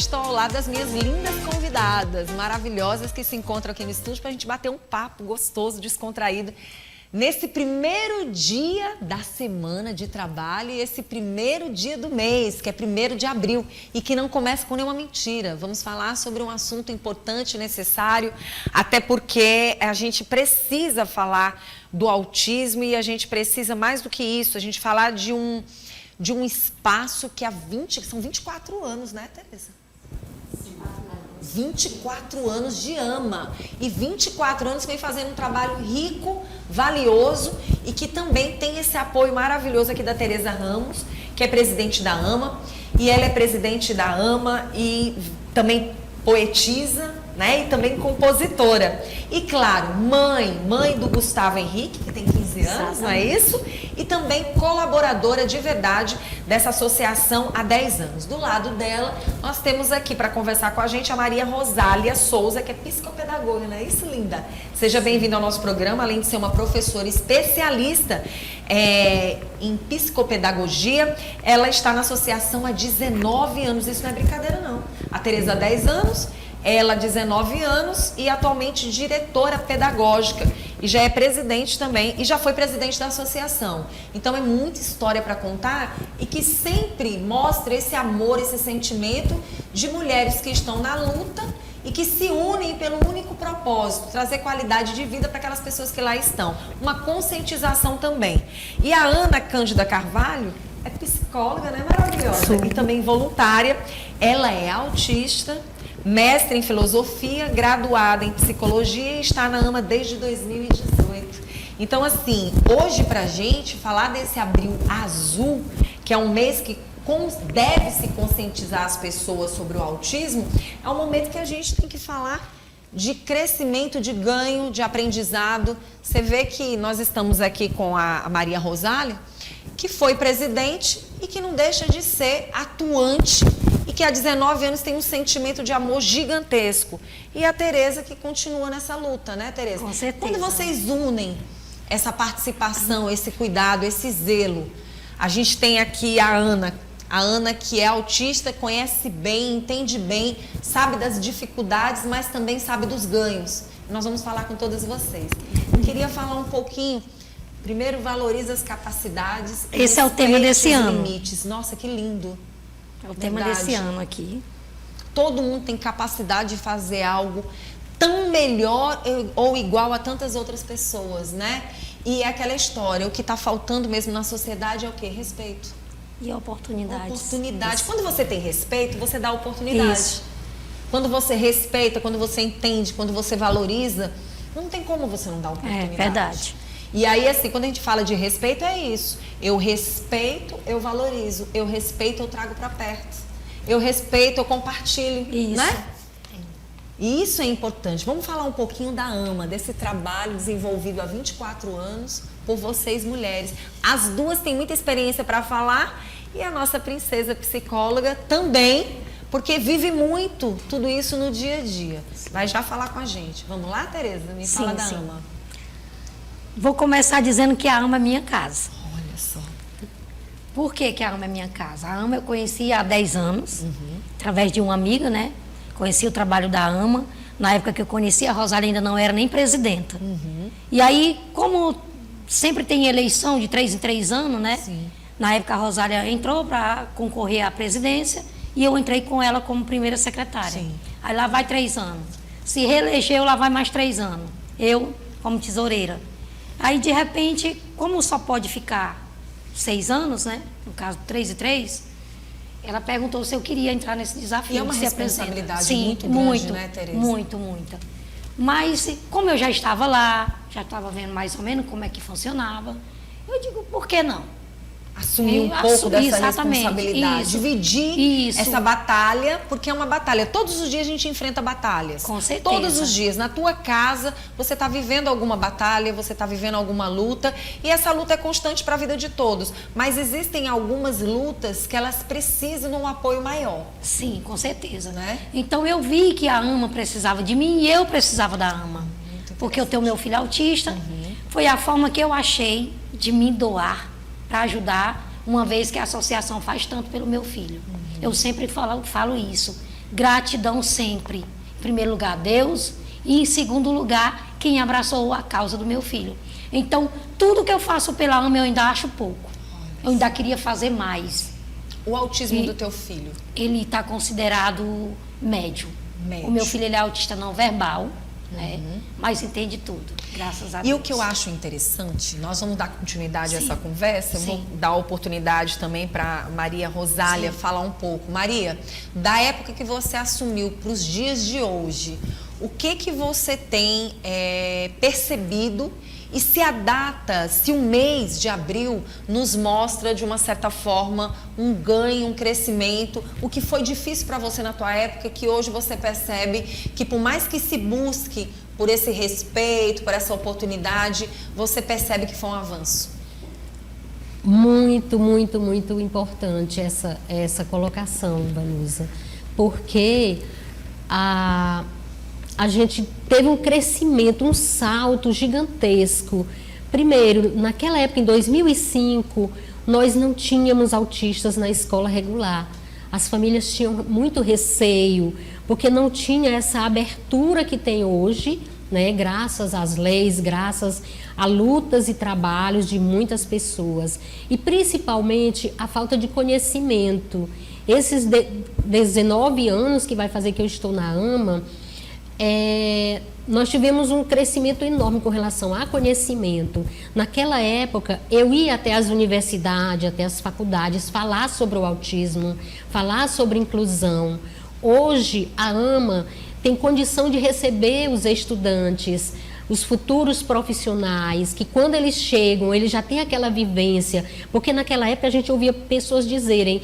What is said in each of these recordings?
estou ao lado das minhas lindas convidadas, maravilhosas, que se encontram aqui no estúdio para a gente bater um papo gostoso, descontraído, nesse primeiro dia da semana de trabalho e esse primeiro dia do mês, que é 1º de abril, e que não começa com nenhuma mentira. Vamos falar sobre um assunto importante e necessário, até porque a gente precisa falar do autismo e a gente precisa, mais do que isso, a gente falar de um espaço que são 24 anos, né, Tereza? 24 anos de AMA e 24 anos que vem fazendo um trabalho rico, valioso e que também tem esse apoio maravilhoso aqui da Tereza Ramos, que é presidente da AMA, e ela é presidente da AMA e também poetisa, né, e também compositora. E claro, mãe do Gustavo Henrique, que tem 15 anos, não é isso? E também colaboradora de verdade dessa associação há 10 anos. Do lado dela, nós temos aqui para conversar com a gente a Maria Rosália Souza, que é psicopedagoga, não é isso, linda? Seja bem-vinda ao nosso programa, além de ser uma professora especialista em psicopedagogia, ela está na associação há 19 anos, isso não é brincadeira não. A Tereza há 10 anos, ela 19 anos e atualmente diretora pedagógica e já é presidente também e já foi presidente da associação. Então é muita história para contar e que sempre mostra esse amor, esse sentimento de mulheres que estão na luta e que se unem pelo único propósito, trazer qualidade de vida para aquelas pessoas que lá estão. Uma conscientização também. E a Ana Cândida Carvalho é psicóloga, né? Maravilhosa. Sim. E também voluntária. Ela é autista, mestre em filosofia, graduada em psicologia e está na AMA desde 2018. Então, assim, hoje pra gente falar desse abril azul, que é um mês que deve se conscientizar as pessoas sobre o autismo, é um momento que a gente tem que falar de crescimento, de ganho, de aprendizado. Você vê que nós estamos aqui com a Maria Rosália, que foi presidente e que não deixa de ser atuante e que há 19 anos tem um sentimento de amor gigantesco. E a Tereza que continua nessa luta, né, Tereza? Com certeza. Quando vocês unem essa participação, esse cuidado, esse zelo, a gente tem aqui a Ana que é autista, conhece bem, entende bem, sabe das dificuldades, mas também sabe dos ganhos. Nós vamos falar com todas vocês. Eu queria falar um pouquinho. Primeiro, valoriza as capacidades. Esse é o tema desse ano. Limites. Nossa, que lindo. É o tema desse ano aqui. Todo mundo tem capacidade de fazer algo tão melhor ou igual a tantas outras pessoas, né? E é aquela história, o que está faltando mesmo na sociedade é o quê? Respeito. E oportunidades. Oportunidade. Quando você tem respeito, você dá oportunidade. Isso. Quando você respeita, quando você entende, quando você valoriza, não tem como você não dar oportunidade. É verdade. E aí, assim, quando a gente fala de respeito, é isso. Eu respeito, eu valorizo. Eu respeito, eu trago para perto. Eu respeito, eu compartilho. Isso. Né? E isso é importante. Vamos falar um pouquinho da AMA, desse trabalho desenvolvido há 24 anos por vocês, mulheres. As duas têm muita experiência para falar e a nossa princesa psicóloga também, porque vive muito tudo isso no dia a dia. Vai já falar com a gente. Vamos lá, Tereza? Me fala da AMA. Vou começar dizendo que a AMA é minha casa. Olha só. Por que a AMA é minha casa? A AMA eu conheci há 10 anos, através de uma amiga, né? Conheci o trabalho da AMA. Na época que eu conheci, a Rosália ainda não era nem presidenta. E aí, como sempre tem eleição de 3 em 3 anos, né? Sim. Na época a Rosália entrou para concorrer à presidência e eu entrei com ela como primeira secretária. Sim. Aí lá vai 3 anos. Se reelegeu, lá vai mais 3 anos. Eu como tesoureira. Aí, de repente, como só pode ficar 6 anos, né? No caso, 3 e 3, ela perguntou se eu queria entrar nesse desafio. E é uma de se responsabilidade Sim, muito grande, né, Tereza? Muita. Mas, como eu já estava lá, já estava vendo mais ou menos como é que funcionava, eu digo, por que não? Assumir um pouco dessa exatamente, responsabilidade, isso, dividir isso. essa batalha, porque é uma batalha. Todos os dias a gente enfrenta batalhas. Com certeza. Todos os dias. Na tua casa, você está vivendo alguma batalha, você está vivendo alguma luta, e essa luta é constante para a vida de todos. Mas existem algumas lutas que elas precisam de um apoio maior. Sim, com certeza. Né? Então eu vi que a AMA precisava de mim e eu precisava da AMA. Porque eu tenho meu filho autista. Foi a forma que eu achei de me doar para ajudar, uma vez que a associação faz tanto pelo meu filho. Eu sempre falo isso. Gratidão sempre. Em primeiro lugar, Deus, e em segundo lugar, quem abraçou a causa do meu filho. Então, tudo que eu faço pela AMA eu ainda acho pouco. Eu ainda queria fazer mais. O autismo do teu filho? Ele está considerado médio. O meu filho, ele é autista não verbal, né? Mas entende tudo, graças a Deus. E o que eu acho interessante, nós vamos dar continuidade a essa conversa, eu vou Sim. dar a oportunidade também para Maria Rosália falar um pouco. Maria, da época que você assumiu para os dias de hoje, o que você tem percebido e se a data, se o mês de abril nos mostra de uma certa forma um ganho, um crescimento, o que foi difícil para você na tua época, que hoje você percebe que por mais que se busque por esse respeito, por essa oportunidade, você percebe que foi um avanço? Muito, muito, muito importante essa colocação, Vanusa, porque a gente teve um crescimento, um salto gigantesco. Primeiro, naquela época, em 2005, nós não tínhamos autistas na escola regular. As famílias tinham muito receio, porque não tinha essa abertura que tem hoje, né? Graças às leis, graças a lutas e trabalhos de muitas pessoas. E, principalmente, a falta de conhecimento. Esses 19 anos que vai fazer que eu estou na AMA, nós tivemos um crescimento enorme com relação a conhecimento. Naquela época, eu ia até as universidades, até as faculdades, falar sobre o autismo, falar sobre inclusão. Hoje, a AMA tem condição de receber os estudantes, os futuros profissionais, que quando eles chegam, eles já têm aquela vivência, porque naquela época a gente ouvia pessoas dizerem: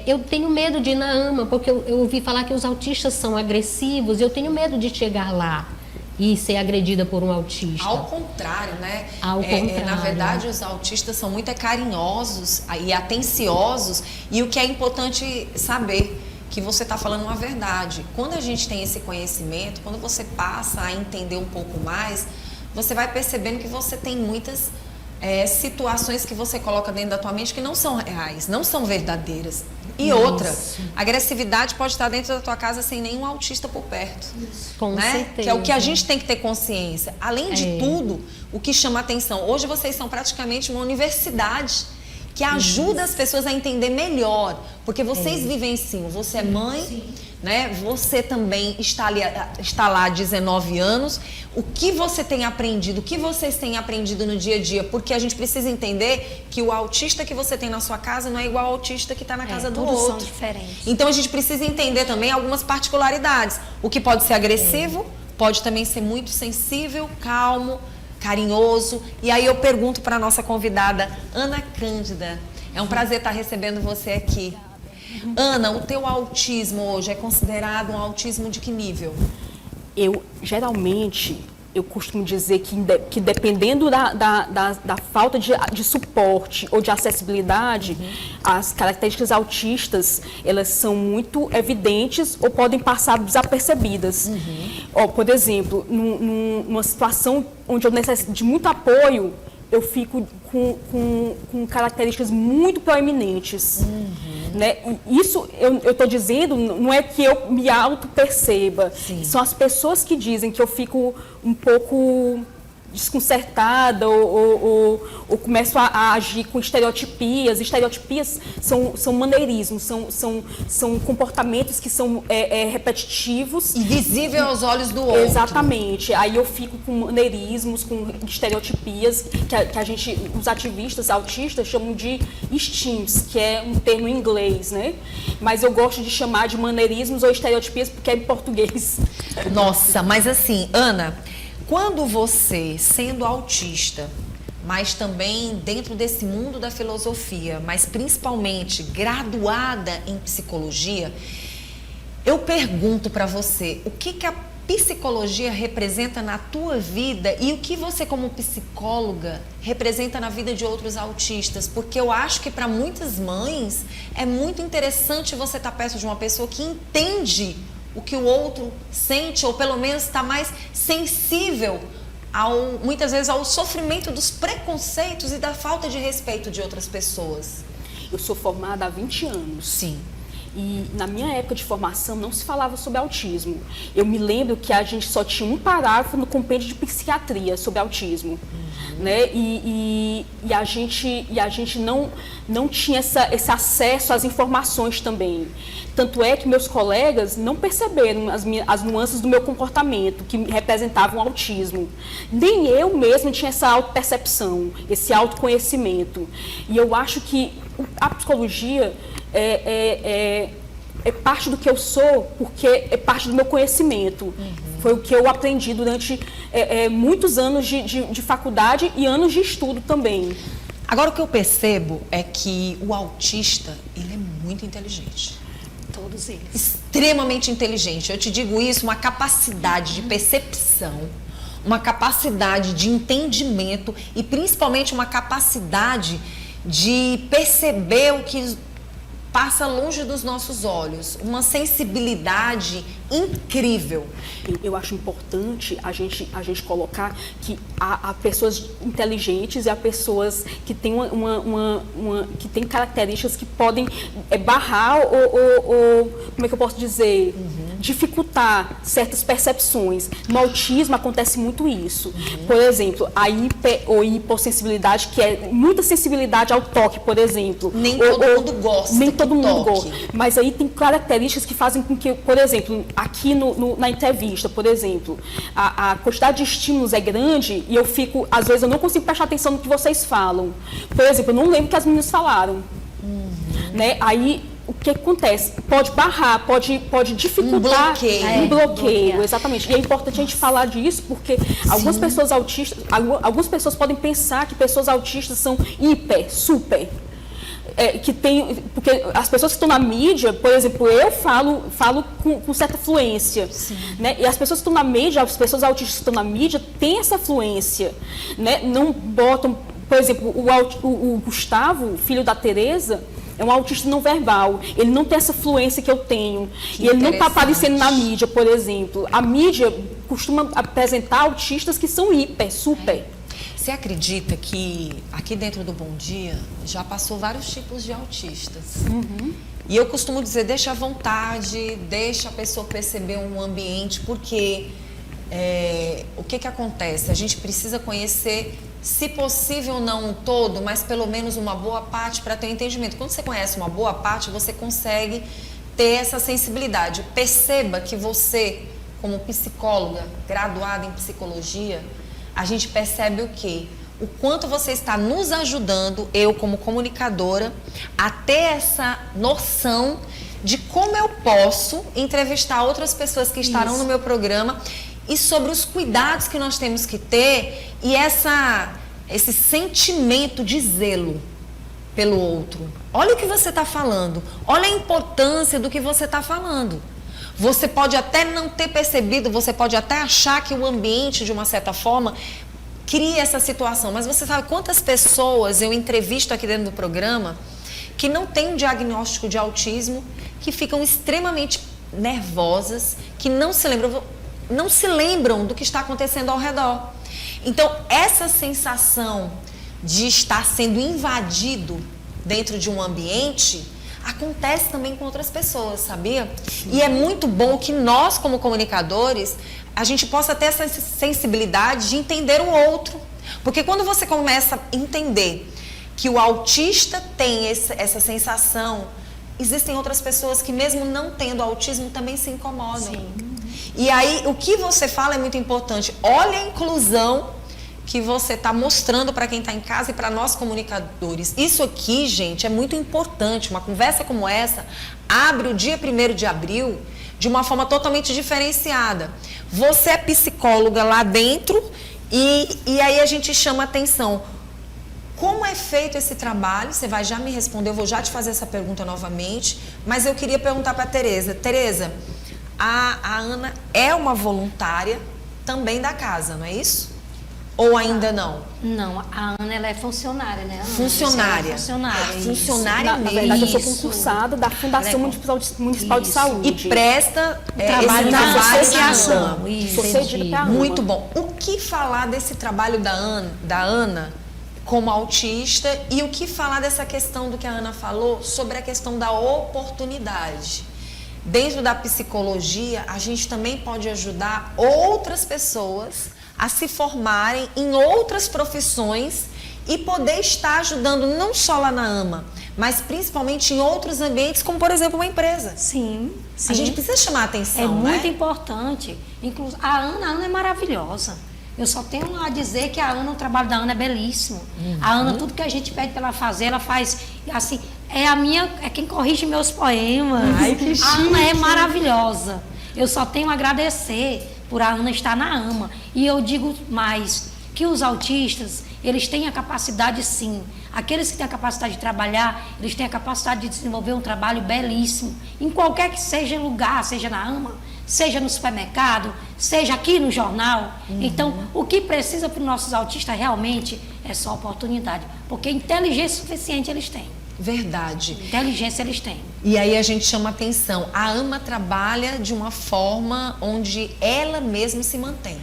eu tenho medo de ir na AMA, porque eu ouvi falar que os autistas são agressivos, eu tenho medo de chegar lá e ser agredida por um autista. Ao contrário, né? Ao contrário. Na verdade, os autistas são muito carinhosos e atenciosos, e o que é importante saber, que você está falando uma verdade. Quando a gente tem esse conhecimento, quando você passa a entender um pouco mais, você vai percebendo que você tem muitas situações que você coloca dentro da tua mente que não são reais, não são verdadeiras. E outra, a agressividade pode estar dentro da tua casa sem nenhum autista por perto. Com né? certeza. Que é o que a gente tem que ter consciência. Além de tudo, o que chama atenção, hoje vocês são praticamente uma universidade que ajuda as pessoas a entender melhor, porque vocês vivenciam, você é mãe, né? Você também está lá há 19 anos. O que você tem aprendido, o que vocês têm aprendido no dia a dia? Porque a gente precisa entender que o autista que você tem na sua casa não é igual ao autista que está na casa do todos outro. são diferentes. Então a gente precisa entender também algumas particularidades. O que pode ser agressivo, pode também ser muito sensível, calmo, carinhoso. E aí eu pergunto para a nossa convidada, Ana Cândida. É um prazer estar recebendo você aqui. Ana, o teu autismo hoje é considerado um autismo de que nível? Geralmente, eu costumo dizer que dependendo da falta de suporte ou de acessibilidade, as características autistas, elas são muito evidentes ou podem passar desapercebidas. Por exemplo, numa situação onde eu necessito de muito apoio, eu fico com características muito proeminentes. Né? Isso eu estou dizendo, não é que eu me auto-perceba. São as pessoas que dizem que eu fico um pouco desconcertada ou começo a agir com estereotipias. Estereotipias são maneirismos, são comportamentos que são repetitivos. E visível aos olhos do outro. Exatamente. Aí eu fico com maneirismos, com estereotipias, que os ativistas autistas chamam de STEAMs, que é um termo em inglês, né? Mas eu gosto de chamar de maneirismos ou estereotipias porque é em português. Nossa, mas assim, Ana, quando você, sendo autista, mas também dentro desse mundo da filosofia, mas principalmente graduada em psicologia, eu pergunto para você, o que a psicologia representa na tua vida e o que você, como psicóloga, representa na vida de outros autistas? Porque eu acho que para muitas mães é muito interessante você estar perto de uma pessoa que entende o que o outro sente, ou pelo menos está mais sensível, muitas vezes, ao sofrimento dos preconceitos e da falta de respeito de outras pessoas. Eu sou formada há 20 anos. Sim. E na minha época de formação não se falava sobre autismo. Eu me lembro que a gente só tinha um parágrafo no compêndio de psiquiatria sobre autismo. Né? E a gente não tinha esse acesso às informações também. Tanto é que meus colegas não perceberam as nuances do meu comportamento, que representavam autismo. Nem eu mesma tinha essa autopercepção, esse autoconhecimento. E eu acho que a psicologia é parte do que eu sou, porque é parte do meu conhecimento. Foi o que eu aprendi durante muitos anos de faculdade e anos de estudo também. Agora, o que eu percebo é que o autista, ele é muito inteligente. Todos eles. Extremamente inteligente. Eu te digo isso, uma capacidade de percepção, uma capacidade de entendimento e principalmente uma capacidade de perceber o que passa longe dos nossos olhos, uma sensibilidade incrível. Eu acho importante a gente colocar que há pessoas inteligentes e há pessoas que têm que têm características que podem barrar ou como é que eu posso dizer, dificultar certas percepções. No autismo acontece muito isso. Por exemplo, a hipossensibilidade, que é muita sensibilidade ao toque, por exemplo. Nem todo mundo gosta. Nem todo mundo gosta. Mas aí tem características que fazem com que, por exemplo, aqui na entrevista, por exemplo, a quantidade de estímulos é grande e eu fico, às vezes, eu não consigo prestar atenção no que vocês falam. Por exemplo, eu não lembro o que as meninas falaram. Né? Aí, o que acontece? Pode barrar, pode dificultar um bloqueio, exatamente. E é importante a gente falar disso porque algumas pessoas autistas, algumas pessoas podem pensar que pessoas autistas são hiper, super. Porque as pessoas que estão na mídia, por exemplo, eu falo com certa fluência, né? E as pessoas que estão na mídia, as pessoas autistas que estão na mídia têm essa fluência, né? Não botam, por exemplo, o Gustavo, filho da Tereza, é um autista não verbal, ele não tem essa fluência que eu tenho, e ele não está aparecendo na mídia, por exemplo. A mídia costuma apresentar autistas que são hiper, super. Você acredita que aqui dentro do Bom Dia já passou vários tipos de autistas? E eu costumo dizer, deixa à vontade, deixa a pessoa perceber um ambiente, porque o que acontece? A gente precisa conhecer, se possível não um todo, mas pelo menos uma boa parte para ter um entendimento. Quando você conhece uma boa parte, você consegue ter essa sensibilidade. Perceba que você, como psicóloga, graduada em psicologia, a gente percebe o quê? O quanto você está nos ajudando, eu como comunicadora, a ter essa noção de como eu posso entrevistar outras pessoas que estarão no meu programa e sobre os cuidados que nós temos que ter e esse sentimento de zelo pelo outro. Olha o que você está falando, olha a importância do que você está falando. Você pode até não ter percebido, você pode até achar que o ambiente, de uma certa forma, cria essa situação. Mas você sabe quantas pessoas eu entrevisto aqui dentro do programa que não têm um diagnóstico de autismo, que ficam extremamente nervosas, que não se lembram do que está acontecendo ao redor. Então, essa sensação de estar sendo invadido dentro de um ambiente acontece também com outras pessoas, sabia? E é muito bom que nós, como comunicadores, a gente possa ter essa sensibilidade de entender o outro. Porque quando você começa a entender que o autista tem essa sensação, existem outras pessoas que mesmo não tendo autismo também se incomodam. E aí, o que você fala é muito importante. Olha a inclusão que você está mostrando para quem está em casa e para nós comunicadores. Isso aqui, gente, é muito importante. Uma conversa como essa abre o dia 1º de abril de uma forma totalmente diferenciada. Você é psicóloga lá dentro e aí a gente chama atenção. Como é feito esse trabalho? Você vai já me responder, eu vou já te fazer essa pergunta novamente, mas eu queria perguntar para a Tereza. Tereza, a Ana é uma voluntária também da casa, não é isso? Ou ainda não? Não, a Ana ela é funcionária, né? Ana? Funcionária. Funcionária. Funcionária mesmo. Na verdade, eu sou concursada da Fundação Municipal de Saúde. E presta trabalho na associação. Muito bom. O que falar desse trabalho da Ana como autista, e o que falar dessa questão do que a Ana falou sobre a questão da oportunidade. Dentro da psicologia, a gente também pode ajudar outras pessoas a se formarem em outras profissões e poder estar ajudando não só lá na AMA, mas principalmente em outros ambientes, como por exemplo uma empresa. Sim, sim. A gente precisa chamar a atenção, É muito né? importante. Inclusive, a Ana é maravilhosa. Eu só tenho a dizer que a Ana, o trabalho da Ana é belíssimo. A Ana, tudo que a gente pede para ela fazer, ela faz assim. É quem corrige meus poemas. Ai, que a Ana é chique. maravilhosa. Eu só tenho a agradecer por a Ana estar na AMA. E eu digo mais, que os autistas, eles têm a capacidade sim. Aqueles que têm a capacidade de trabalhar, eles têm a capacidade de desenvolver um trabalho belíssimo. Em qualquer que seja lugar, seja na AMA, seja no supermercado, seja aqui no jornal. Então, o que precisa para os nossos autistas realmente é só oportunidade. Porque inteligência suficiente eles têm. Verdade. Inteligência eles têm. E aí a gente chama atenção. A AMA trabalha de uma forma onde ela mesma se mantém.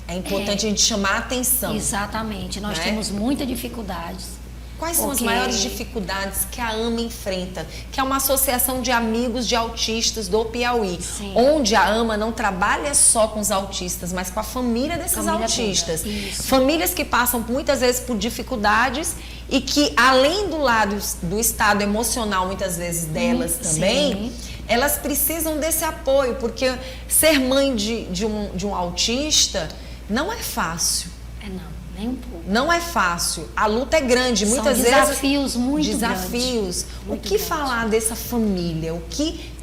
É importante a gente chamar a atenção. Exatamente. Nós Né? temos muitas dificuldades. Quais são as Porque- maiores dificuldades que a AMA enfrenta? Que é uma associação de amigos de autistas do Piauí. Sim. Onde a AMA não trabalha só com os autistas, mas com a família desses Família autistas. toda, isso. Famílias que passam muitas vezes por dificuldades e que, além do lado do estado emocional, muitas vezes delas também, sim. elas precisam desse apoio, porque ser mãe de um autista não é fácil. Não, nem um pouco. Não é fácil. A luta é grande. São Muitas desafios muito desafios. O Muito que grande. falar dessa família?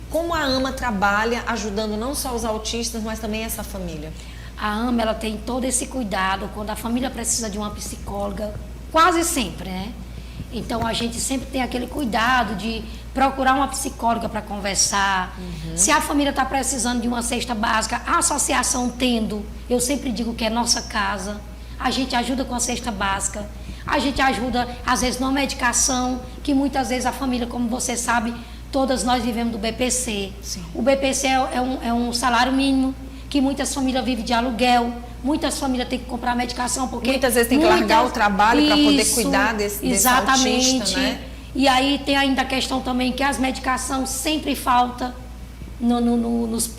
Como a AMA trabalha ajudando não só os autistas, mas também essa família? A AMA, ela tem todo esse cuidado quando a família precisa de uma psicóloga, quase sempre, né? Então, a gente sempre tem aquele cuidado de procurar uma psicóloga para conversar. Se a família está precisando de uma cesta básica, a associação tendo, eu sempre digo que é nossa casa. A gente ajuda com a cesta básica. A gente ajuda, às vezes, numa medicação, que muitas vezes a família, como você sabe, todas nós vivemos do BPC. Sim. O BPC é um salário mínimo, que muitas famílias vivem de aluguel, muitas famílias têm que comprar medicação, porque... Muitas vezes tem que largar o trabalho para poder cuidar desse exatamente. autista, né? E aí tem ainda a questão também que as medicações sempre faltam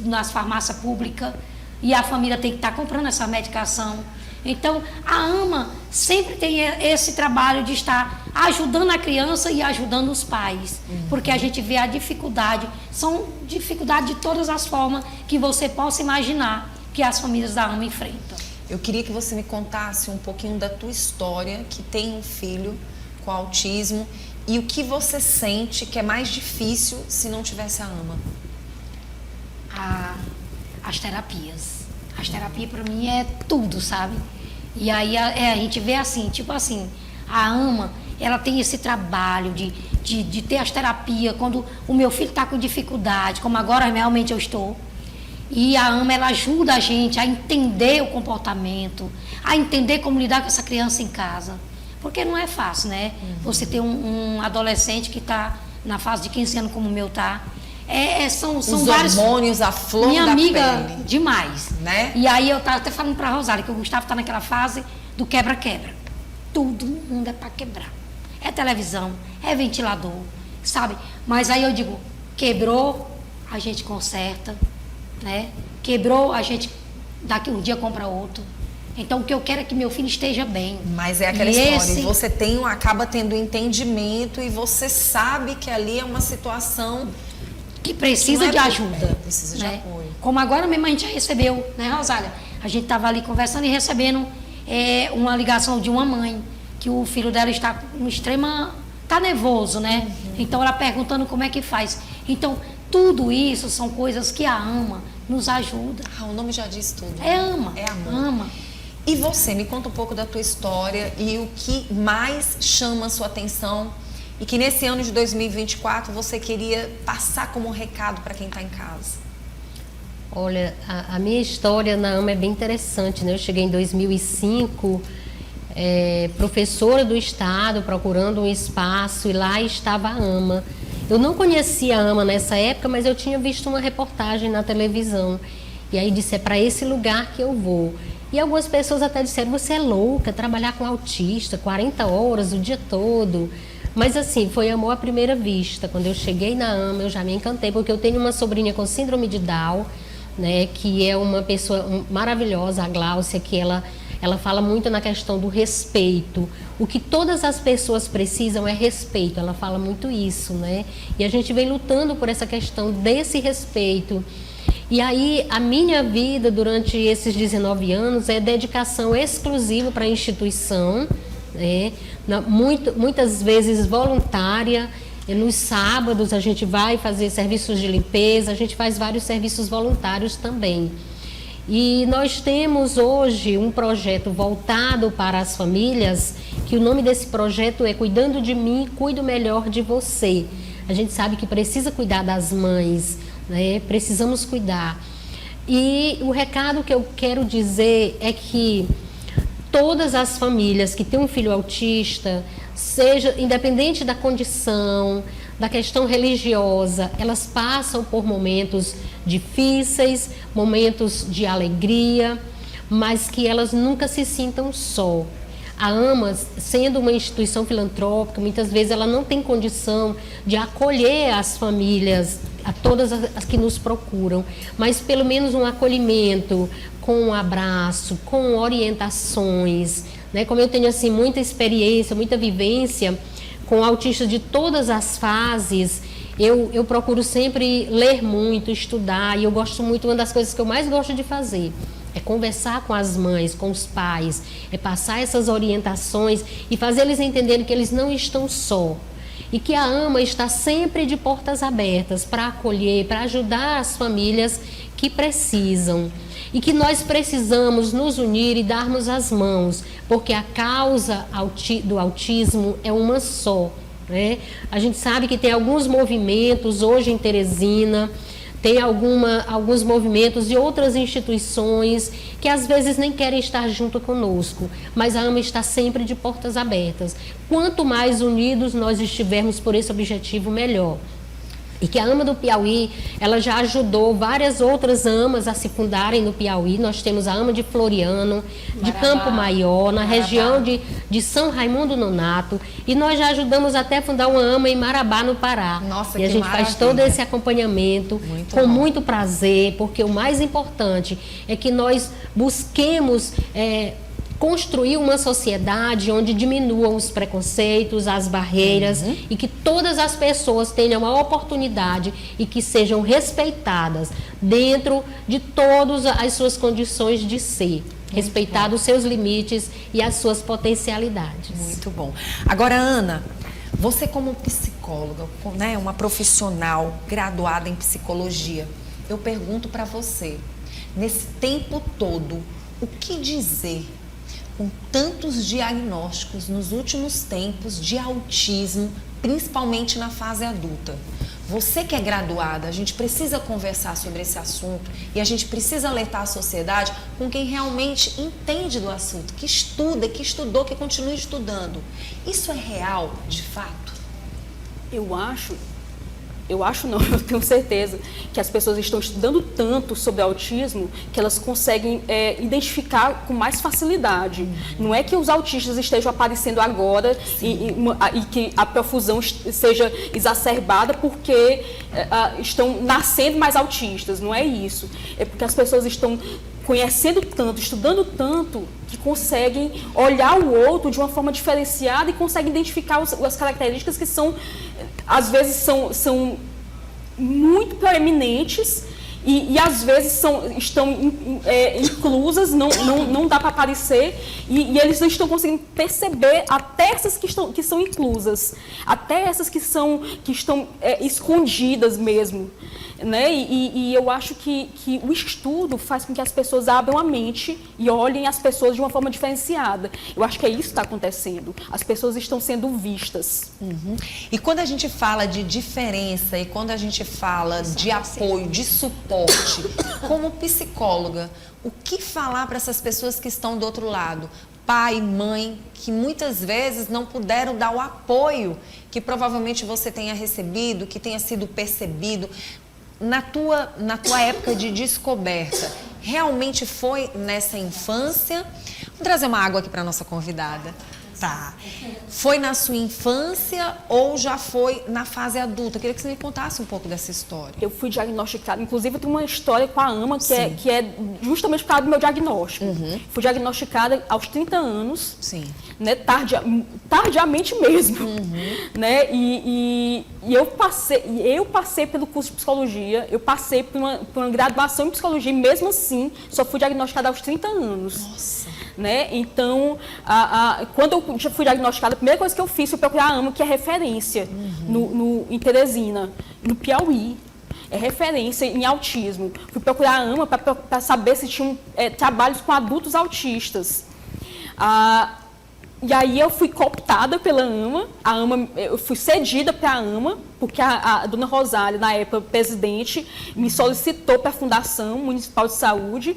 nas farmácias públicas, e a família tem que estar comprando essa medicação. Então, a AMA sempre tem esse trabalho de estar ajudando a criança e ajudando os pais. Porque a gente vê a dificuldade, são dificuldades de todas as formas que você possa imaginar que as famílias da AMA enfrentam. Eu queria que você me contasse um pouquinho da tua história, que tem um filho com autismo, e o que você sente que é mais difícil se não tivesse a AMA. As terapias. As terapias para mim é tudo, sabe? E aí a gente vê assim, tipo assim, a AMA, ela tem esse trabalho de ter as terapias quando o meu filho está com dificuldade, como agora realmente eu estou. E a AMA, ela ajuda a gente a entender o comportamento, a entender como lidar com essa criança em casa. Porque não é fácil, né? Você ter um adolescente que está na fase de 15 anos como o meu está. São Os vários... hormônios, a flor Minha da amiga, pele. demais. Né? E aí eu estava até falando para a Rosália que o Gustavo está naquela fase do quebra-quebra. Tudo no mundo é para quebrar. É televisão, é ventilador, sabe? Mas aí eu digo, quebrou, a gente conserta, né? Quebrou, a gente daqui um dia compra outro. Então o que eu quero é que meu filho esteja bem. Mas é aquela E história, você acaba tendo entendimento e você sabe que ali é uma situação que precisa Não é de por- ajuda. precisa de né? apoio. Como agora mesmo a gente já recebeu, né, Rosália? A gente estava ali conversando e recebendo uma ligação de uma mãe, que o filho dela está com está nervoso, né? Então ela perguntando como é que faz. Então, tudo isso são coisas que a AMA nos ajuda. o nome já diz tudo. É AMA. É amor. AMA. E você, me conta um pouco da tua história e o que mais chama a sua atenção e que nesse ano de 2024 você queria passar como recado para quem está em casa. Olha, a minha história na AMA é bem interessante, né? Eu cheguei em 2005, professora do estado, procurando um espaço, e lá estava a AMA. Eu não conhecia a AMA nessa época, mas eu tinha visto uma reportagem na televisão. E aí disse, é para esse lugar que eu vou. E algumas pessoas até disseram, você é louca, trabalhar com autista, 40 horas o dia todo. Mas assim, foi amor à primeira vista. Quando eu cheguei na AMA, eu já me encantei, porque eu tenho uma sobrinha com síndrome de Down, né, que é uma pessoa maravilhosa, a Gláucia, que ela fala muito na questão do respeito. O que todas as pessoas precisam é respeito, ela fala muito isso, né? E a gente vem lutando por essa questão desse respeito. E aí, a minha vida durante esses 19 anos é dedicação exclusiva para a instituição, né? Muitas vezes voluntária. Nos sábados a gente vai fazer serviços de limpeza, a gente faz vários serviços voluntários também. E nós temos hoje um projeto voltado para as famílias, que o nome desse projeto é Cuidando de Mim, Cuido Melhor de Você. A gente sabe que precisa cuidar das mães, né? Precisamos cuidar. E o recado que eu quero dizer é que todas as famílias que têm um filho autista, seja independente da condição, da questão religiosa, elas passam por momentos difíceis, momentos de alegria, mas que elas nunca se sintam só. A AMA, sendo uma instituição filantrópica, muitas vezes ela não tem condição de acolher as famílias, a todas as que nos procuram, mas pelo menos um acolhimento, com um abraço, com orientações, né? Como eu tenho assim muita experiência, muita vivência com autistas de todas as fases, eu procuro sempre ler muito, estudar, e eu gosto muito, uma das coisas que eu mais gosto de fazer é conversar com as mães, com os pais, é passar essas orientações e fazer eles entenderem que eles não estão só. E que a AMA está sempre de portas abertas para acolher, para ajudar as famílias que precisam. E que nós precisamos nos unir e darmos as mãos, porque a causa do autismo é uma só, né? A gente sabe que tem alguns movimentos hoje em Teresina, tem alguns movimentos de outras instituições que às vezes nem querem estar junto conosco, mas a AMA está sempre de portas abertas. Quanto mais unidos nós estivermos por esse objetivo, melhor. E que a AMA do Piauí, ela já ajudou várias outras AMAs a se fundarem no Piauí. Nós temos a AMA de Floriano, de Campo Maior, na região de São Raimundo Nonato. E nós já ajudamos até a fundar uma AMA em Marabá, no Pará. Nossa, e a gente faz todo esse acompanhamento com muito prazer, porque o mais importante é que nós busquemos construir uma sociedade onde diminuam os preconceitos, as barreiras, e que todas as pessoas tenham a oportunidade e que sejam respeitadas dentro de todas as suas condições de ser. Respeitados os seus limites e as suas potencialidades. Muito bom. Agora, Ana, você como psicóloga, né, uma profissional graduada em psicologia, eu pergunto para você, nesse tempo todo, o que dizer com tantos diagnósticos nos últimos tempos de autismo, principalmente na fase adulta? Você que é graduada, a gente precisa conversar sobre esse assunto e a gente precisa alertar a sociedade com quem realmente entende do assunto, que estuda, que estudou, que continua estudando. Isso é real, de fato? Eu tenho certeza que as pessoas estão estudando tanto sobre autismo que elas conseguem identificar com mais facilidade. Não é que os autistas estejam aparecendo agora e que a profusão seja exacerbada porque estão nascendo mais autistas. Não é isso. É porque as pessoas estão conhecendo tanto, estudando tanto, que conseguem olhar o outro de uma forma diferenciada e conseguem identificar as características que são, às vezes, são muito proeminentes e às vezes estão inclusas, não dá para aparecer, e eles não estão conseguindo perceber até essas que são inclusas, até essas que estão escondidas mesmo. Né? E eu acho que o estudo faz com que as pessoas abram a mente e olhem as pessoas de uma forma diferenciada. Eu acho que é isso que está acontecendo. As pessoas estão sendo vistas. E quando a gente fala de diferença e quando a gente fala de apoio, de suporte, como psicóloga, o que falar para essas pessoas que estão do outro lado? Pai, mãe, que muitas vezes não puderam dar o apoio que provavelmente você tenha recebido, que tenha sido percebido. Na tua época de descoberta, realmente foi nessa infância? Vou trazer uma água aqui para nossa convidada. Tá. Foi na sua infância ou já foi na fase adulta? Eu queria que você me contasse um pouco dessa história. Eu fui diagnosticada, inclusive eu tenho uma história com a AMA que é justamente por causa do meu diagnóstico. Fui diagnosticada aos 30 anos, Sim. Né, tardiamente mesmo. Né, e eu passei pelo curso de psicologia, eu passei por uma graduação em psicologia e mesmo assim só fui diagnosticada aos 30 anos. Nossa. Né? Então, quando eu fui diagnosticada, a primeira coisa que eu fiz foi procurar a AMA, que é referência em Teresina, no Piauí. É referência em autismo. Fui procurar a AMA para saber se tinham trabalhos com adultos autistas. E aí eu fui cooptada pela AMA, eu fui cedida para a AMA, porque a dona Rosália, na época presidente, me solicitou para a Fundação Municipal de Saúde,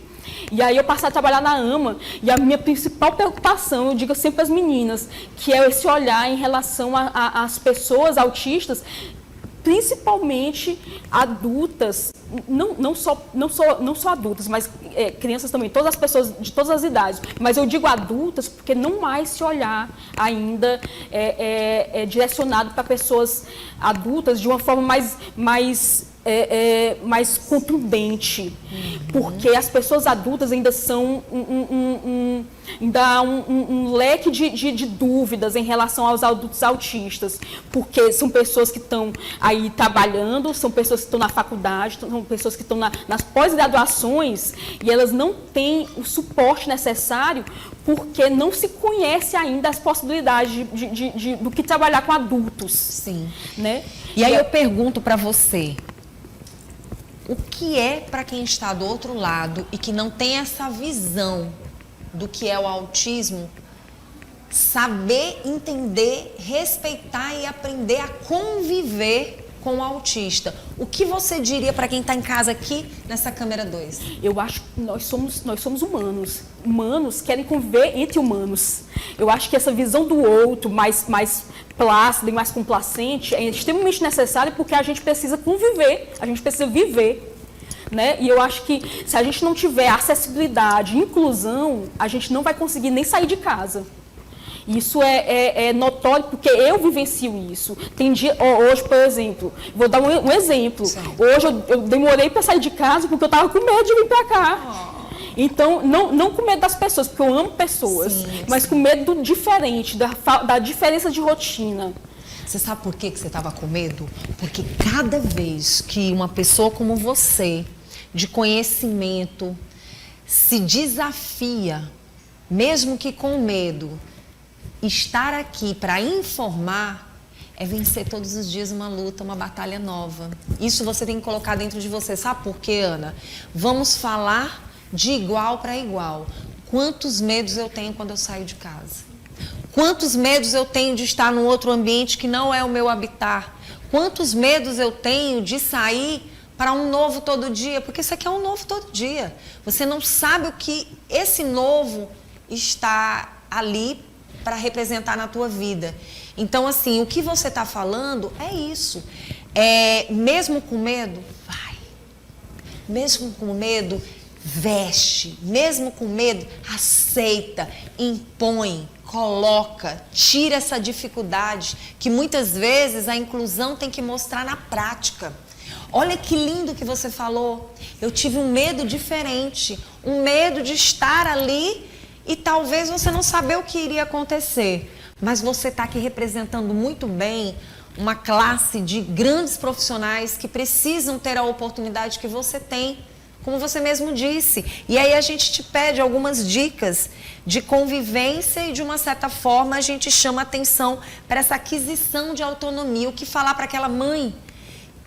e aí eu passei a trabalhar na AMA, e a minha principal preocupação, eu digo sempre para as meninas, que é esse olhar em relação às pessoas autistas, principalmente adultas, não só adultas, mas crianças também, todas as pessoas de todas as idades. Mas eu digo adultas porque não há esse olhar ainda direcionado para pessoas adultas de uma forma mais contundente, porque as pessoas adultas ainda são um leque de dúvidas em relação aos adultos autistas, porque são pessoas que estão aí trabalhando, são pessoas que estão na faculdade, são pessoas que estão nas pós-graduações e elas não têm o suporte necessário porque não se conhece ainda as possibilidades do que trabalhar com adultos. Sim. Né? E aí eu pergunto para você, o que é para quem está do outro lado e que não tem essa visão do que é o autismo, saber, entender, respeitar e aprender a conviver com o autista? O que você diria para quem está em casa aqui nessa câmera 2? Eu acho que nós somos humanos. Humanos querem conviver entre humanos. Eu acho que essa visão do outro mais plácida e mais complacente é extremamente necessária porque a gente precisa conviver, a gente precisa viver. Né? E eu acho que se a gente não tiver acessibilidade, inclusão, a gente não vai conseguir nem sair de casa. Isso é notório porque eu vivencio isso. Tem dia, hoje, por exemplo, vou dar um exemplo. Sim. Hoje eu demorei para sair de casa porque eu estava com medo de vir para cá. Então, não com medo das pessoas, porque eu amo pessoas, mas com medo do diferente, da diferença de rotina. Você sabe por que você estava com medo? Porque cada vez que uma pessoa como você, de conhecimento, se desafia, mesmo que com medo, estar aqui para informar é vencer todos os dias uma luta, uma batalha nova. Isso você tem que colocar dentro de você. Sabe por quê, Ana? Vamos falar de igual para igual. Quantos medos eu tenho quando eu saio de casa? Quantos medos eu tenho de estar num outro ambiente que não é o meu habitat? Quantos medos eu tenho de sair para um novo todo dia? Porque isso aqui é um novo todo dia. Você não sabe o que esse novo está ali para representar na tua vida. Então, assim, o que você está falando é isso. Mesmo com medo, vai. Mesmo com medo, veste. Mesmo com medo, aceita, impõe, coloca, tira essa dificuldade que muitas vezes a inclusão tem que mostrar na prática. Olha que lindo que você falou. Eu tive um medo diferente, um medo de estar ali e talvez você não saber o que iria acontecer. Mas você está aqui representando muito bem uma classe de grandes profissionais que precisam ter a oportunidade que você tem, como você mesmo disse. E aí a gente te pede algumas dicas de convivência e de uma certa forma a gente chama atenção para essa aquisição de autonomia. O que falar para aquela mãe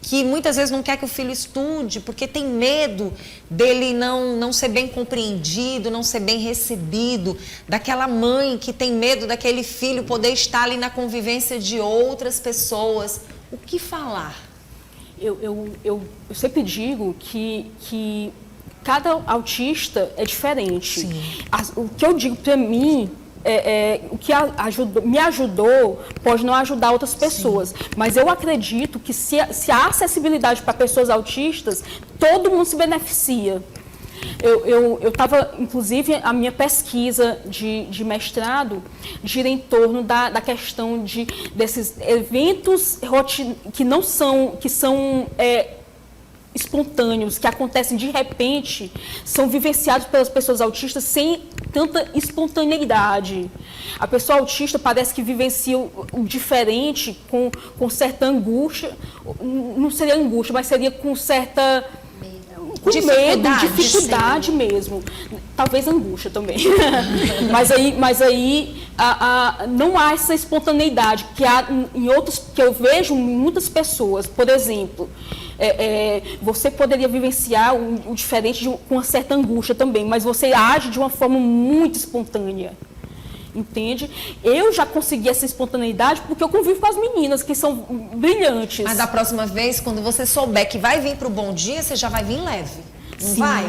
que muitas vezes não quer que o filho estude porque tem medo dele não ser bem compreendido, não ser bem recebido, daquela mãe que tem medo daquele filho poder estar ali na convivência de outras pessoas. O que falar? Eu sempre digo que cada autista é diferente. O que eu digo para mim, o que me ajudou pode não ajudar outras pessoas. Sim. Mas eu acredito que se há acessibilidade para pessoas autistas, todo mundo se beneficia. Eu estava, inclusive, a minha pesquisa de mestrado gira em torno da questão desses eventos que são espontâneos, que acontecem de repente, são vivenciados pelas pessoas autistas sem tanta espontaneidade. A pessoa autista parece que vivencia o diferente com certa angústia, não seria angústia, mas seria com certa... Com dificuldade mesmo. Talvez angústia também. mas aí não há essa espontaneidade que há em outros, que eu vejo em muitas pessoas. Por exemplo, você poderia vivenciar o diferente com uma certa angústia também, mas você age de uma forma muito espontânea. Entende? Eu já consegui essa espontaneidade porque eu convivo com as meninas, que são brilhantes. Mas da próxima vez, quando você souber que vai vir para o Bom Dia, você já vai vir leve. Não vai?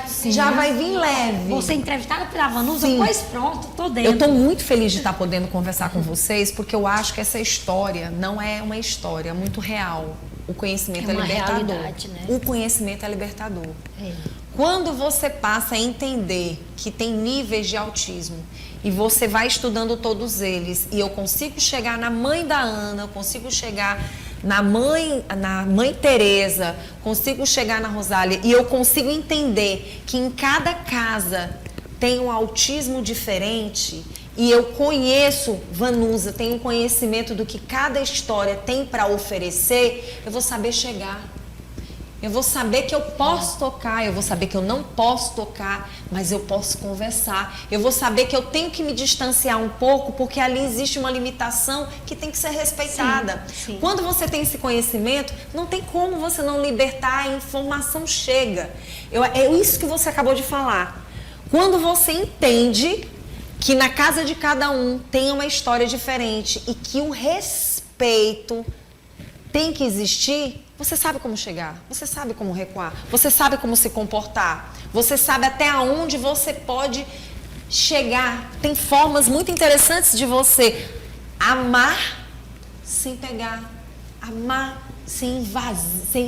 Sim. Já vai vir leve. Você entrevistada pela Vanusa, pois pronto, tô dentro. Eu estou muito feliz de estar podendo conversar com vocês, porque eu acho que essa história não é uma história, é muito real. O conhecimento é libertador. Realidade, né? O conhecimento é libertador. É. Quando você passa a entender que tem níveis de autismo e você vai estudando todos eles, e eu consigo chegar na mãe da Ana, eu consigo chegar na mãe Tereza, consigo chegar na Rosália, e eu consigo entender que em cada casa tem um autismo diferente, e eu conheço, Vanusa, tenho conhecimento do que cada história tem para oferecer, eu vou saber chegar. Eu vou saber que eu posso tocar, eu vou saber que eu não posso tocar, mas eu posso conversar. Eu vou saber que eu tenho que me distanciar um pouco, porque ali existe uma limitação que tem que ser respeitada. Sim. Quando você tem esse conhecimento, não tem como você não libertar, a informação chega. É isso que você acabou de falar. Quando você entende que na casa de cada um tem uma história diferente e que o respeito tem que existir, você sabe como chegar, você sabe como recuar, você sabe como se comportar, você sabe até onde você pode chegar. Tem formas muito interessantes de você amar sem pegar, amar sem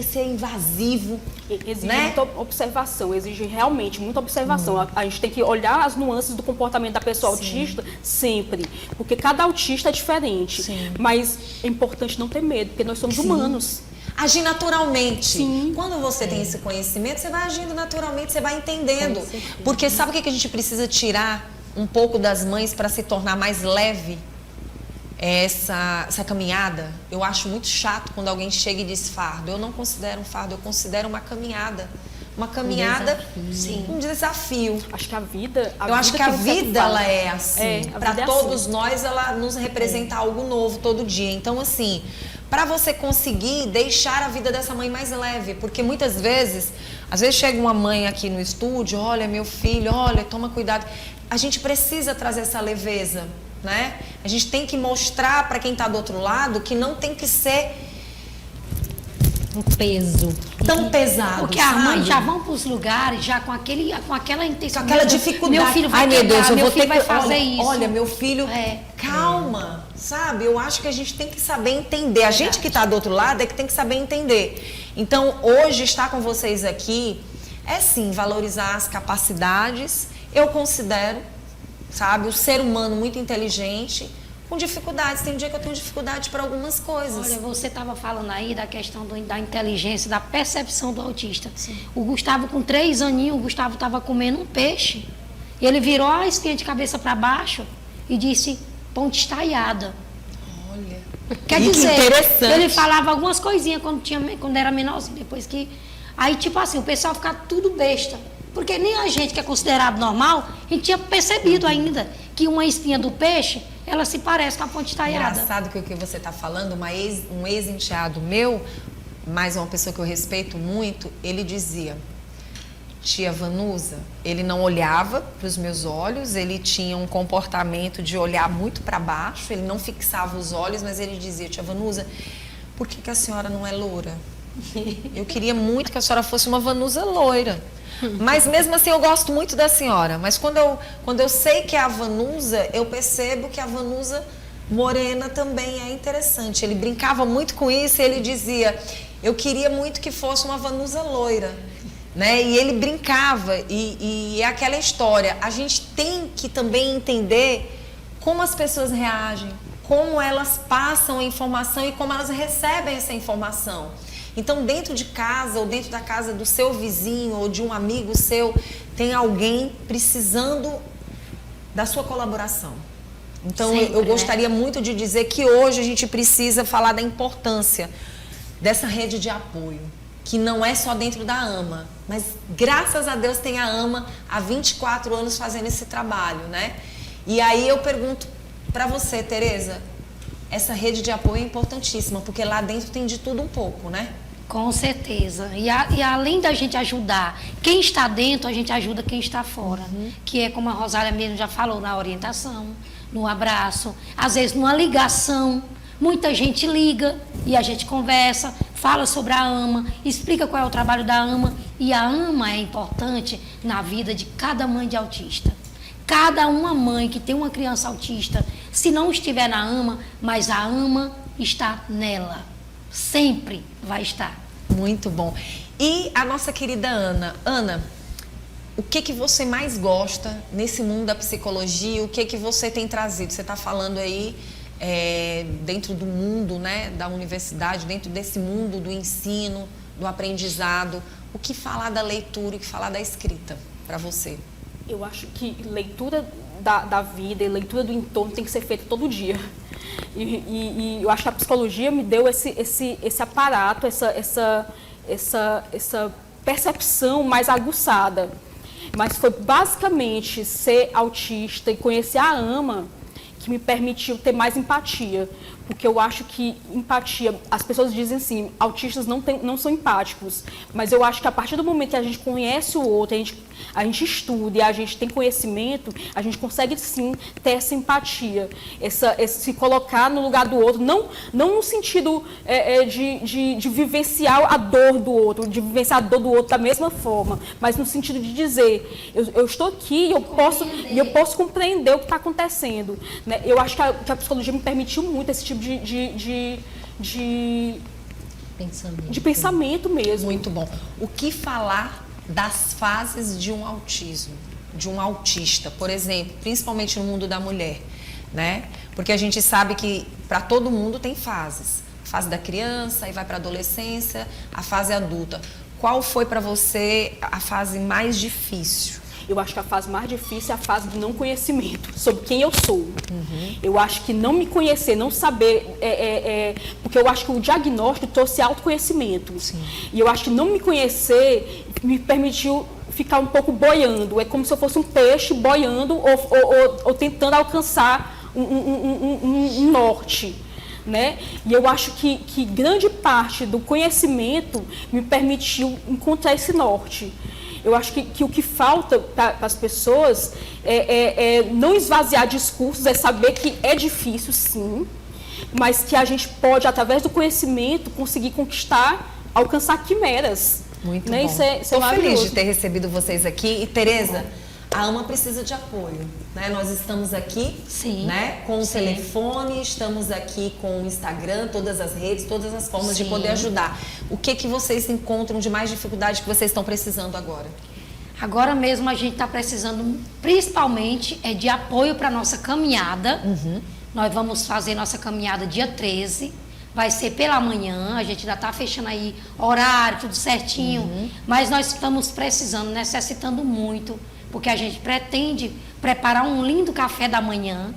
ser invasivo. Exige né? muita observação, exige realmente muita observação. A gente tem que olhar as nuances do comportamento da pessoa autista sempre, porque cada autista é diferente. Sim. Mas é importante não ter medo, porque nós somos humanos. Agir naturalmente. Sim. Quando você tem esse conhecimento, você vai agindo naturalmente, você vai entendendo. Porque sabe o que a gente precisa tirar um pouco das mães para se tornar mais leve? Essa caminhada. Eu acho muito chato quando alguém chega e diz fardo. Eu não considero um fardo, eu considero uma caminhada. Uma caminhada, um desafio. Acho que a vida... Eu acho que a vida, ela é assim. A Para vida é todos assim. nós, ela nos representa algo novo todo dia. Então, assim, para você conseguir deixar a vida dessa mãe mais leve, porque muitas vezes, às vezes chega uma mãe aqui no estúdio, olha, meu filho, olha, toma cuidado. A gente precisa trazer essa leveza, né? A gente tem que mostrar para quem está do outro lado que não tem que ser Um peso. tão pesado, Porque as mães sabe? já vão para os lugares já com aquela intenção. Com aquela Meu dificuldade. Meu filho vai Ai, meu quebrar, Deus, eu meu vou filho ter vai que... fazer olha, isso. Olha, meu filho, É. calma, sabe? Eu acho que a gente tem que saber entender. A gente que está do outro lado é que tem que saber entender. Então, hoje, estar com vocês aqui é, sim, valorizar as capacidades. Eu considero, sabe, o ser humano muito inteligente, com dificuldades. Tem um dia que eu tenho dificuldade para algumas coisas. Olha, você estava falando aí da questão da inteligência, da percepção do autista. Sim. O Gustavo, com 3 aninhos, o Gustavo estava comendo um peixe. E ele virou a espinha de cabeça para baixo e disse, ponte estaiada. Olha. Quer E que dizer, interessante. ele falava algumas coisinhas quando era menorzinho, depois que... Aí, tipo assim, o pessoal ficava tudo besta. Porque nem a gente, que é considerado normal, a gente tinha percebido ainda que uma espinha do peixe, ela se parece com a ponte estaiada. Engraçado que o que você está falando, um ex-enteado meu, mais uma pessoa que eu respeito muito, ele dizia, tia Vanusa, ele não olhava para os meus olhos, ele tinha um comportamento de olhar muito para baixo, ele não fixava os olhos, mas ele dizia, tia Vanusa, por que a senhora não é loura? Eu queria muito que a senhora fosse uma Vanusa loira. Mas mesmo assim eu gosto muito da senhora. Mas quando eu sei que é a Vanusa, eu percebo que a Vanusa morena também é interessante. Ele brincava muito com isso e ele dizia, eu queria muito que fosse uma Vanusa loira. né? E ele brincava, e é aquela história. A gente tem que também entender como as pessoas reagem, como elas passam a informação e como elas recebem essa informação. Então, dentro de casa ou dentro da casa do seu vizinho ou de um amigo seu, tem alguém precisando da sua colaboração. Então, Sempre, eu gostaria muito de dizer que hoje a gente precisa falar da importância dessa rede de apoio, que não é só dentro da AMA, mas graças a Deus tem a AMA há 24 anos fazendo esse trabalho, né? E aí eu pergunto para você, Tereza, essa rede de apoio é importantíssima, porque lá dentro tem de tudo um pouco, né? Com certeza. E além da gente ajudar quem está dentro, a gente ajuda quem está fora. Que é como a Rosália mesmo já falou, na orientação, no abraço, às vezes numa ligação. Muita gente liga e a gente conversa, fala sobre a AMA, explica qual é o trabalho da AMA. E a AMA é importante na vida de cada mãe de autista. Cada uma mãe que tem uma criança autista, se não estiver na AMA, mas a AMA está nela. Sempre vai estar. Muito bom. E a nossa querida Ana. Ana, o que você mais gosta nesse mundo da psicologia? O que você tem trazido? Você está falando aí dentro do mundo, né, da universidade, dentro desse mundo do ensino, do aprendizado. O que falar da leitura e o que falar da escrita para você? Eu acho que leitura da vida e leitura do entorno tem que ser feita todo dia. E eu acho que a psicologia me deu esse aparato, essa percepção mais aguçada. Mas foi basicamente ser autista e conhecer a AMA que me permitiu ter mais empatia. Porque eu acho que empatia, as pessoas dizem assim, autistas não são empáticos, mas eu acho que a partir do momento que a gente conhece o outro, a gente estuda e a gente tem conhecimento, a gente consegue sim ter essa empatia, se colocar no lugar do outro, não no sentido de vivenciar a dor do outro, de vivenciar a dor do outro da mesma forma, mas no sentido de dizer, eu estou aqui e eu posso compreender o que está acontecendo, né? Eu acho que a psicologia me permitiu muito esse tipo de pensamento mesmo. Muito bom. O que falar das fases de um autismo, de um autista, por exemplo, principalmente no mundo da mulher, né? Porque a gente sabe que para todo mundo tem fases. A fase da criança, aí vai para a adolescência, a fase adulta. Qual foi para você a fase mais difícil? Eu acho que a fase mais difícil é a fase do não conhecimento sobre quem eu sou. Eu acho que não me conhecer, não saber... porque eu acho que o diagnóstico trouxe autoconhecimento. Sim. E eu acho que não me conhecer me permitiu ficar um pouco boiando. É como se eu fosse um peixe boiando ou tentando alcançar um norte. Né? E eu acho que grande parte do conhecimento me permitiu encontrar esse norte. Eu acho que o que falta para as pessoas é não esvaziar discursos, é saber que é difícil, sim, mas que a gente pode, através do conhecimento, conseguir conquistar, alcançar quimeras. Muito né? bom. Isso é Estou feliz maravilhoso. de ter recebido vocês aqui. E, Tereza, a AMA precisa de apoio, né? Nós estamos aqui, Sim. né, com o Sim. telefone, estamos aqui com o Instagram, todas as redes, todas as formas de Sim. poder ajudar. O que vocês encontram de mais dificuldade que vocês estão precisando agora? Agora mesmo a gente está precisando, principalmente, de apoio para a nossa caminhada. Nós vamos fazer nossa caminhada dia 13. Vai ser pela manhã, a gente ainda está fechando aí horário, tudo certinho. Mas nós estamos precisando, necessitando muito, porque a gente pretende preparar um lindo café da manhã,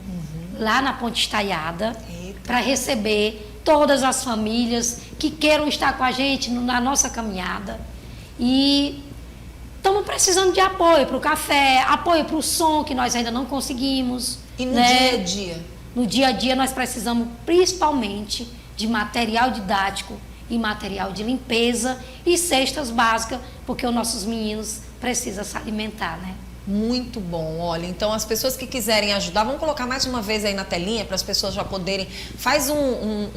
lá na Ponte Estaiada, para receber todas as famílias que queiram estar com a gente na nossa caminhada. E estamos precisando de apoio para o café, apoio para o som, que nós ainda não conseguimos. E no né? dia a dia? No dia a dia nós precisamos principalmente de material didático e material de limpeza e cestas básicas, porque os nossos meninos precisam se alimentar, né? Muito bom, olha, então as pessoas que quiserem ajudar, vamos colocar mais uma vez aí na telinha para as pessoas já poderem, faz um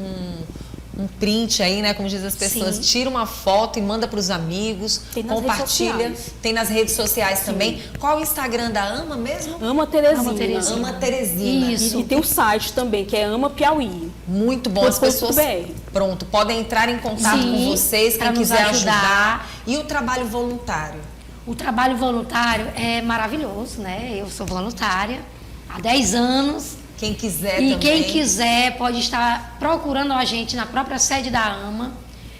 print aí, né, como dizem as pessoas, Sim. tira uma foto e manda para os amigos, Tem nas compartilha, redes sociais. tem nas redes sociais também. Qual é o Instagram da AMA mesmo? Ama Terezinha. Ama Terezinha. AMA Terezinha. Isso. E tem o site também, que é Ama Piauí. Muito bom, as pessoas .br. pronto, podem entrar em contato Sim, com vocês, quem pra nos quiser ajudar. ajudar. E o trabalho voluntário? O trabalho voluntário é maravilhoso, né? Eu sou voluntária há 10 anos. Quem quiser E também. quem quiser pode estar procurando a gente na própria sede da AMA,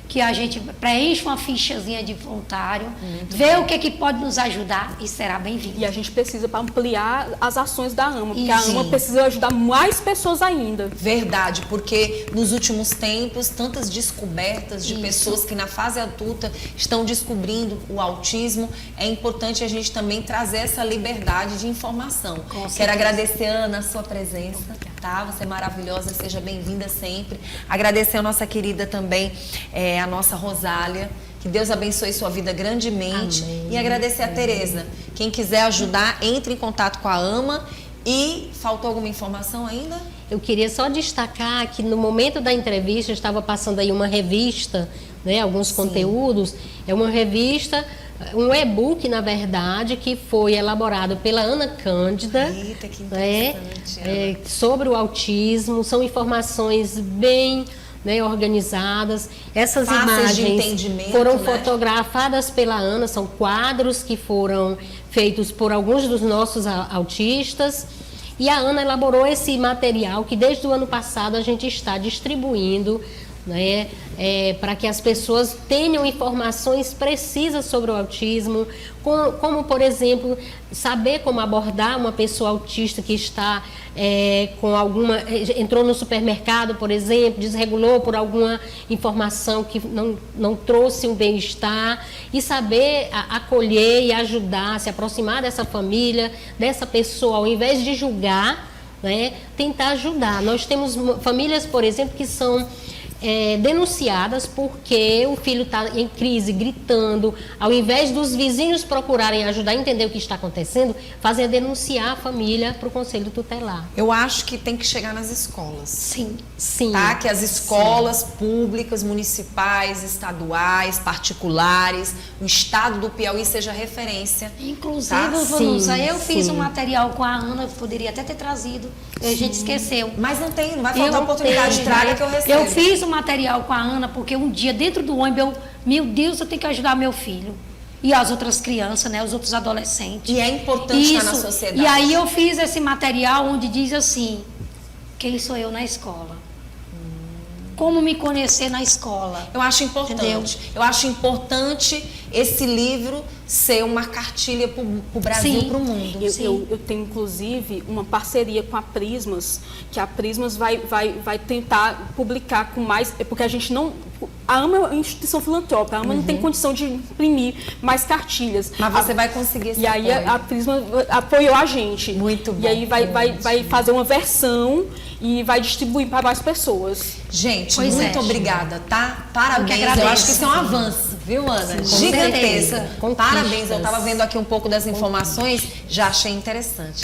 que a gente preenche uma fichazinha de voluntário, vê o que pode nos ajudar e será bem-vindo. E a gente precisa para ampliar as ações da AMA, porque Isso. a AMA precisa ajudar mais pessoas ainda. Verdade, porque nos últimos tempos, tantas descobertas de Isso. pessoas que na fase adulta estão descobrindo o autismo, é importante a gente também trazer essa liberdade de informação. Com Quero certeza. agradecer, Ana, a sua presença, tá? Você é maravilhosa, seja bem-vinda sempre. Agradecer a nossa querida também, a nossa Rosália. Que Deus abençoe sua vida grandemente. Amém. E agradecer a Tereza. Quem quiser ajudar, entre em contato com a AMA. E faltou alguma informação ainda? Eu queria só destacar que no momento da entrevista estava passando aí uma revista, né, alguns conteúdos. É uma revista, um e-book, na verdade, que foi elaborado pela Ana Cândida. Eita, que né, interessante, sobre o autismo. São informações bem, né, organizadas. Essas Fáceis de imagens entendimento, foram né? fotografadas pela Ana, são quadros que foram feitos por alguns dos nossos autistas. E a Ana elaborou esse material que desde o ano passado a gente está distribuindo, né, para que as pessoas tenham informações precisas sobre o autismo, como, por exemplo, saber como abordar uma pessoa autista que está com alguma... entrou no supermercado, por exemplo, desregulou por alguma informação que não trouxe um bem-estar, e saber acolher e ajudar, se aproximar dessa família, dessa pessoa, ao invés de julgar, né, tentar ajudar. Nós temos famílias, por exemplo, que são denunciadas porque o filho está em crise, gritando. Ao invés dos vizinhos procurarem ajudar a entender o que está acontecendo, fazem denunciar a família para o Conselho Tutelar. Eu acho que tem que chegar nas escolas. Sim. Sim. Tá? Que as escolas públicas, municipais, estaduais, particulares, o estado do Piauí seja referência. Inclusive, Tá? Vanusa, Sim, eu fiz sim. um material com a Ana, eu poderia até ter trazido, a gente esqueceu. Mas não vai faltar oportunidade, traga que eu recebo. Eu fiz um material com a Ana, porque um dia dentro do ônibus, meu Deus, eu tenho que ajudar meu filho. E as outras crianças, né, os outros adolescentes. E é importante estar na sociedade. E aí eu fiz esse material onde diz assim, quem sou eu na escola? Como me conhecer na escola? Eu acho importante. Entendeu? Eu acho importante esse livro ser uma cartilha para o Brasil, Sim. para o mundo. Eu tenho, inclusive, uma parceria com a Prismas, que a Prismas vai tentar publicar com mais... Porque a gente não... A AMA é uma instituição filantrópica, a AMA não tem condição de imprimir mais cartilhas. Mas você vai conseguir esse E aí apoio. a Prisma apoiou a gente. Muito bom. E aí vai fazer uma versão e vai distribuir para mais pessoas. Gente, Pois muito é. obrigada, tá? Parabéns. agradeço. Eu acho que isso é um avanço, viu, Ana? Com Gigantesco. certeza. Parabéns. Eu Conquistas. estava vendo aqui um pouco das informações, já achei interessante.